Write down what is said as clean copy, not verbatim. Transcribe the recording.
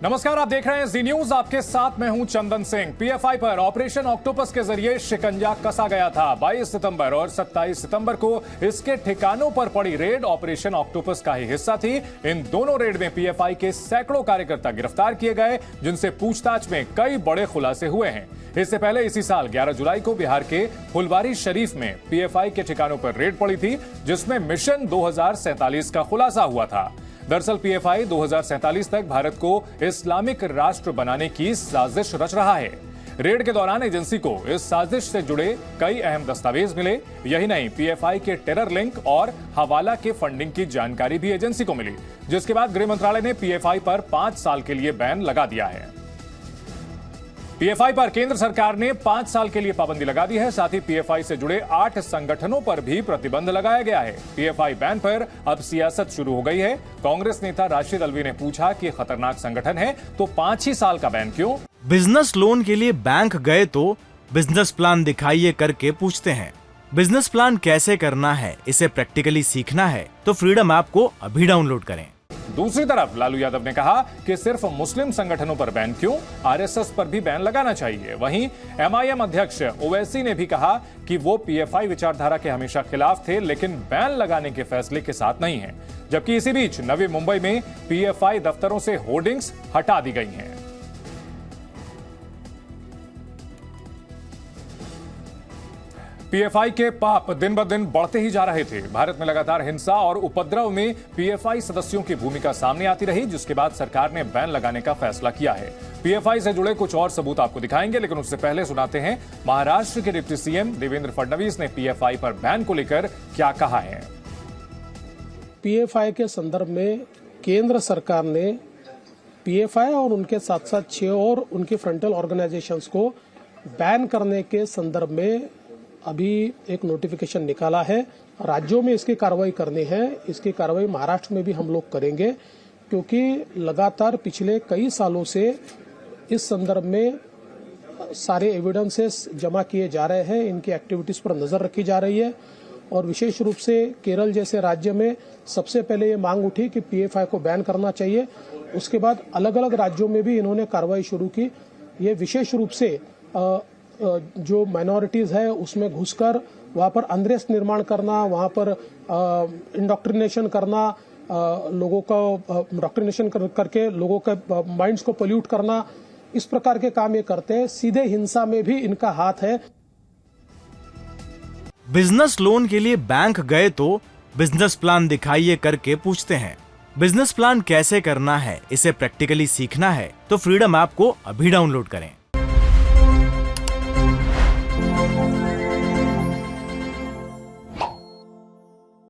नमस्कार, आप देख रहे हैं जी न्यूज। आपके साथ मैं हूं चंदन सिंह। पीएफआई पर ऑपरेशन ऑक्टोपस के जरिए शिकंजा कसा गया था। 22 सितंबर और 27 सितंबर को इसके ठिकानों पर पड़ी रेड ऑपरेशन ऑक्टोपस का ही हिस्सा थी। इन दोनों रेड में पीएफआई के सैकड़ों कार्यकर्ता गिरफ्तार किए गए, जिनसे पूछताछ में कई बड़े खुलासे हुए हैं। इससे पहले इसी साल 11 जुलाई को बिहार के फुलवारी शरीफ में पीएफआई के ठिकानों पर रेड पड़ी थी, जिसमें मिशन 2047 का खुलासा हुआ था। दरअसल पीएफआई 2047 तक भारत को इस्लामिक राष्ट्र बनाने की साजिश रच रहा है। रेड के दौरान एजेंसी को इस साजिश से जुड़े कई अहम दस्तावेज मिले। यही नहीं, पीएफआई के टेरर लिंक और हवाला के फंडिंग की जानकारी भी एजेंसी को मिली, जिसके बाद गृह मंत्रालय ने पीएफआई पर 5 साल के लिए बैन लगा दिया है। पीएफआई पर केंद्र सरकार ने 5 साल के लिए पाबंदी लगा दी है। साथ ही पीएफआई से जुड़े 8 संगठनों पर भी प्रतिबंध लगाया गया है। पीएफआई बैन पर अब सियासत शुरू हो गई है। कांग्रेस नेता राशिद अल्वी ने पूछा कि खतरनाक संगठन है तो 5 ही साल का बैन क्यों? बिजनेस लोन के लिए बैंक गए तो बिजनेस प्लान दिखाइए करके पूछते हैं। बिजनेस प्लान कैसे करना है, इसे प्रैक्टिकली सीखना है तो फ्रीडम ऐप को अभी डाउनलोड करें। दूसरी तरफ लालू यादव ने कहा कि सिर्फ मुस्लिम संगठनों पर बैन क्यों, आरएसएस पर भी बैन लगाना चाहिए। वहीं एमआईएम अध्यक्ष ओवैसी ने भी कहा कि वो पीएफआई विचारधारा के हमेशा खिलाफ थे, लेकिन बैन लगाने के फैसले के साथ नहीं है। जबकि इसी बीच नवी मुंबई में पीएफआई दफ्तरों से होर्डिंग्स हटा दी गई हैं। पीएफआई के पाप दिन ब दिन बढ़ते ही जा रहे थे। भारत में लगातार हिंसा और उपद्रव में पीएफआई सदस्यों की भूमिका सामने आती रही, जिसके बाद सरकार ने बैन लगाने का फैसला किया है। पीएफआई से जुड़े कुछ और सबूत आपको दिखाएंगे, लेकिन उससे पहले सुनाते हैं महाराष्ट्र के डिप्टी सीएम देवेंद्र फडणवीस ने पीएफआई पर बैन को लेकर क्या कहा है। पीएफआई के संदर्भ में केंद्र सरकार ने पीएफआई और उनके साथ साथ 6 और उनकी फ्रंटल ऑर्गेनाइजेशंस को बैन करने के संदर्भ में अभी एक नोटिफिकेशन निकाला है। राज्यों में इसकी कार्रवाई करनी है। इसकी कार्रवाई महाराष्ट्र में भी हम लोग करेंगे, क्योंकि लगातार पिछले कई सालों से इस संदर्भ में सारे एविडेंसेस जमा किए जा रहे हैं। इनकी एक्टिविटीज पर नजर रखी जा रही है और विशेष रूप से केरल जैसे राज्य में सबसे पहले ये मांग उठी कि पीएफआई को बैन करना चाहिए। उसके बाद अलग अलग राज्यों में भी इन्होंने कार्रवाई शुरू की। ये विशेष रूप से जो माइनॉरिटीज है उसमें घुसकर वहां पर अनरेस्ट निर्माण करना, वहां पर इंडोक्ट्रिनेशन करना, लोगों का इंडोक्ट्रिनेशन करके लोगों के माइंड्स को पोल्यूट करना, इस प्रकार के काम ये करते हैं। सीधे हिंसा में भी इनका हाथ है। बिजनेस लोन के लिए बैंक गए तो बिजनेस प्लान दिखाइए करके पूछते हैं। बिजनेस प्लान कैसे करना है, इसे प्रैक्टिकली सीखना है तो फ्रीडम ऐप को अभी डाउनलोड करें।